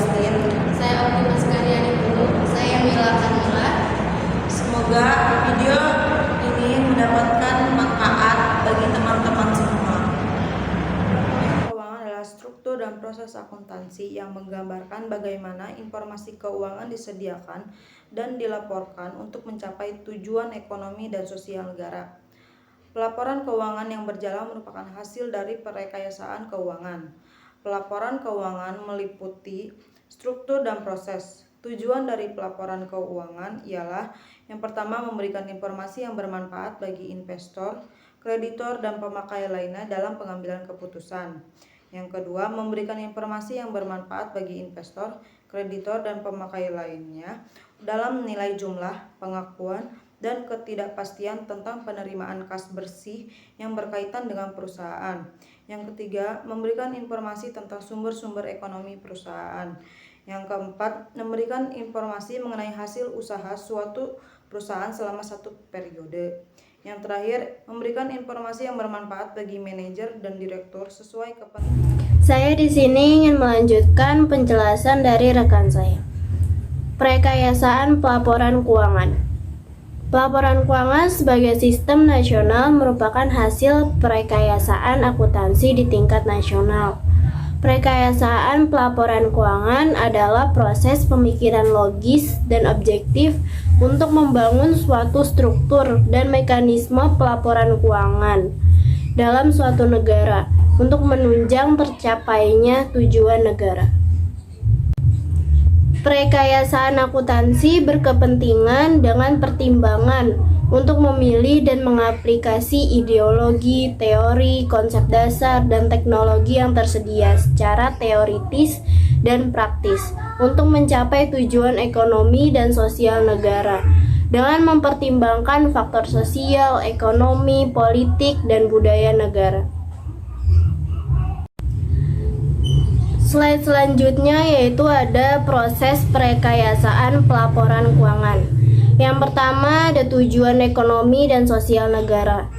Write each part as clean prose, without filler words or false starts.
Agustin. Saya Optimas Karyani dulu. Saya Mila Kamila. Semoga video ini mendapatkan manfaat bagi teman-teman semua. Keuangan adalah struktur dan proses akuntansi yang menggambarkan bagaimana informasi keuangan disediakan dan dilaporkan untuk mencapai tujuan ekonomi dan sosial negara. Pelaporan keuangan yang berjalan merupakan hasil dari perekayasaan keuangan. Pelaporan keuangan meliputi struktur dan proses. Tujuan dari pelaporan keuangan ialah yang pertama memberikan informasi yang bermanfaat bagi investor, kreditor, dan pemakai lainnya dalam pengambilan keputusan. Yang kedua, memberikan informasi yang bermanfaat bagi investor, kreditor, dan pemakai lainnya dalam menilai jumlah, pengakuan, dan ketidakpastian tentang penerimaan kas bersih yang berkaitan dengan perusahaan. Yang ketiga, memberikan informasi tentang sumber-sumber ekonomi perusahaan. Yang keempat, memberikan informasi mengenai hasil usaha suatu perusahaan selama satu periode. Yang terakhir, memberikan informasi yang bermanfaat bagi manajer dan direktur sesuai kepentingan. Saya di sini ingin melanjutkan penjelasan dari rekan saya. Perekayasaan pelaporan keuangan. Pelaporan keuangan sebagai sistem nasional merupakan hasil perekayasaan akuntansi di tingkat nasional. Perekayasaan pelaporan keuangan adalah proses pemikiran logis dan objektif untuk membangun suatu struktur dan mekanisme pelaporan keuangan dalam suatu negara untuk menunjang tercapainya tujuan negara. Perekayasaan akuntansi berkepentingan dengan pertimbangan untuk memilih dan mengaplikasi ideologi, teori, konsep dasar, dan teknologi yang tersedia secara teoritis dan praktis untuk mencapai tujuan ekonomi dan sosial negara dengan mempertimbangkan faktor sosial, ekonomi, politik, dan budaya negara. Slide selanjutnya yaitu ada proses perekayasaan pelaporan keuangan. Yang pertama ada tujuan ekonomi dan sosial negara.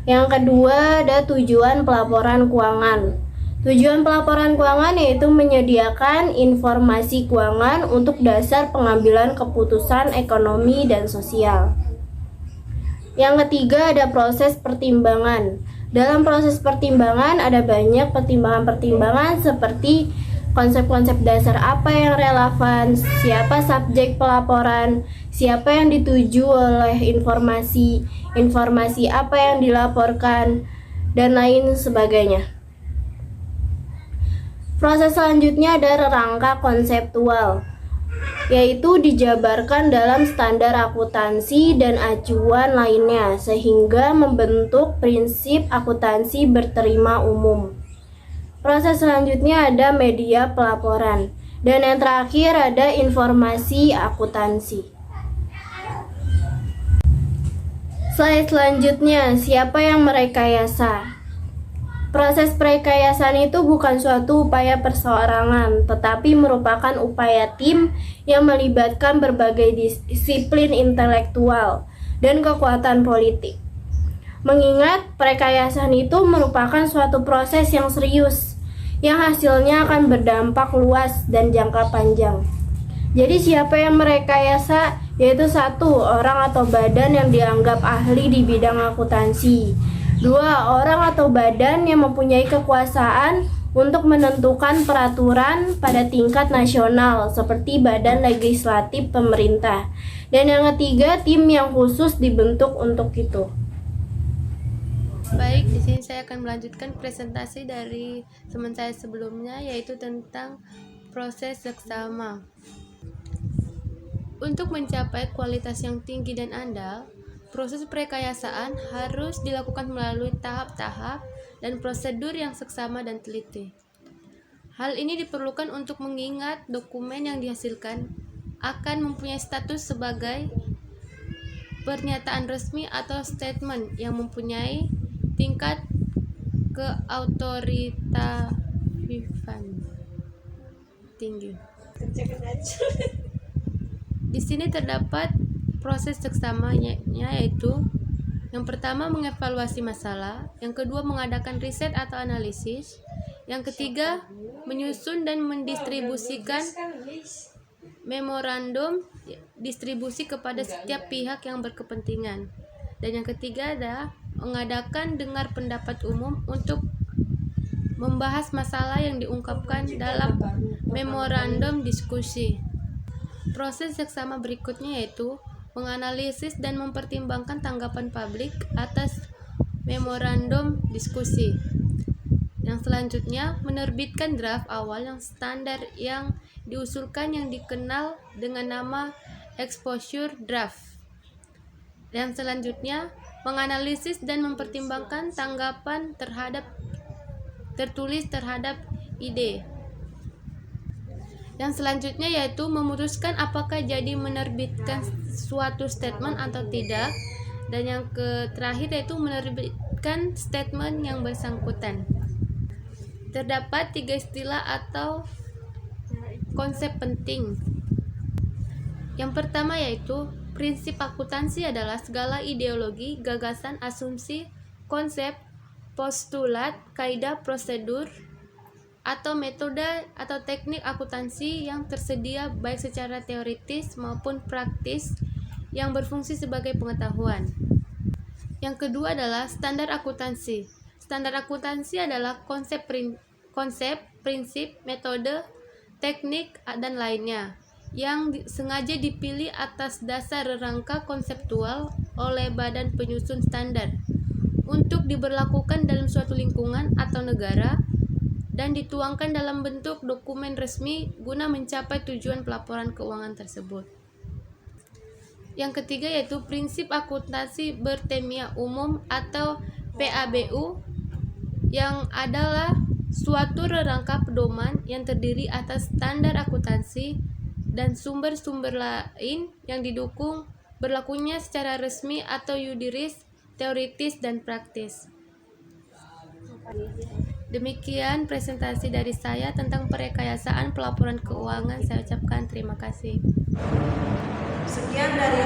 Yang kedua ada tujuan pelaporan keuangan. Tujuan pelaporan keuangan yaitu menyediakan informasi keuangan untuk dasar pengambilan keputusan ekonomi dan sosial. Yang ketiga ada proses pertimbangan. Dalam proses pertimbangan ada banyak pertimbangan-pertimbangan seperti konsep-konsep dasar apa yang relevan, siapa subjek pelaporan, siapa yang dituju oleh informasi apa yang dilaporkan, dan lain sebagainya. Proses selanjutnya ada rangka konseptual, yaitu dijabarkan dalam standar akuntansi dan acuan lainnya sehingga membentuk prinsip akuntansi berterima umum. Proses selanjutnya ada media pelaporan, dan yang terakhir ada informasi akuntansi. Slide selanjutnya, siapa yang merekayasa? Proses perekayasaan itu bukan suatu upaya perseorangan, tetapi merupakan upaya tim yang melibatkan berbagai disiplin intelektual dan kekuatan politik. Mengingat perekayasaan itu merupakan suatu proses yang serius, yang hasilnya akan berdampak luas dan jangka panjang. Jadi siapa yang merekayasa? Yaitu satu, orang atau badan yang dianggap ahli di bidang akuntansi. Dua, orang atau badan yang mempunyai kekuasaan untuk menentukan peraturan pada tingkat nasional seperti badan legislatif pemerintah. Dan yang ketiga, tim yang khusus dibentuk untuk itu. Baik, di sini saya akan melanjutkan presentasi dari teman saya sebelumnya, yaitu tentang proses seksama. Untuk mencapai kualitas yang tinggi dan andal, proses perekayasaan harus dilakukan melalui tahap-tahap dan prosedur yang seksama dan teliti. Hal ini diperlukan untuk mengingat dokumen yang dihasilkan akan mempunyai status sebagai pernyataan resmi atau statement yang mempunyai tingkat keautoritatifan tinggi. Di sini terdapat proses seksamanya, yaitu yang pertama mengevaluasi masalah, yang kedua mengadakan riset atau analisis, yang ketiga menyusun dan mendistribusikan memorandum distribusi kepada setiap pihak yang berkepentingan. Dan yang ketiga adalah mengadakan dengar pendapat umum untuk membahas masalah yang diungkapkan dalam memorandum diskusi. Proses seksama berikutnya yaitu menganalisis dan mempertimbangkan tanggapan publik atas memorandum diskusi. Yang selanjutnya, menerbitkan draft awal yang standar yang diusulkan yang dikenal dengan nama exposure draft. Yang selanjutnya, menganalisis dan mempertimbangkan tanggapan tertulis terhadap ide. Yang selanjutnya yaitu memutuskan apakah jadi menerbitkan suatu statement atau tidak. Dan yang terakhir yaitu menerbitkan statement yang bersangkutan. Terdapat 3 istilah atau konsep penting. Yang pertama yaitu prinsip akuntansi adalah segala ideologi, gagasan, asumsi, konsep, postulat, kaidah, prosedur, atau metode atau teknik akuntansi yang tersedia baik secara teoritis maupun praktis yang berfungsi sebagai pengetahuan. Yang kedua adalah standar akuntansi. Standar akuntansi adalah konsep, prinsip, metode, teknik, dan lainnya yang sengaja dipilih atas dasar rangka konseptual oleh badan penyusun standar untuk diberlakukan dalam suatu lingkungan atau negara dan dituangkan dalam bentuk dokumen resmi guna mencapai tujuan pelaporan keuangan tersebut. Yang ketiga yaitu prinsip akuntansi bertemia umum atau PABU yang adalah suatu rangka pedoman yang terdiri atas standar akuntansi dan sumber-sumber lain yang didukung berlakunya secara resmi atau yuridis, teoritis, dan praktis. Demikian presentasi dari saya tentang perekayasaan pelaporan keuangan. Saya ucapkan terima kasih. Sekian dari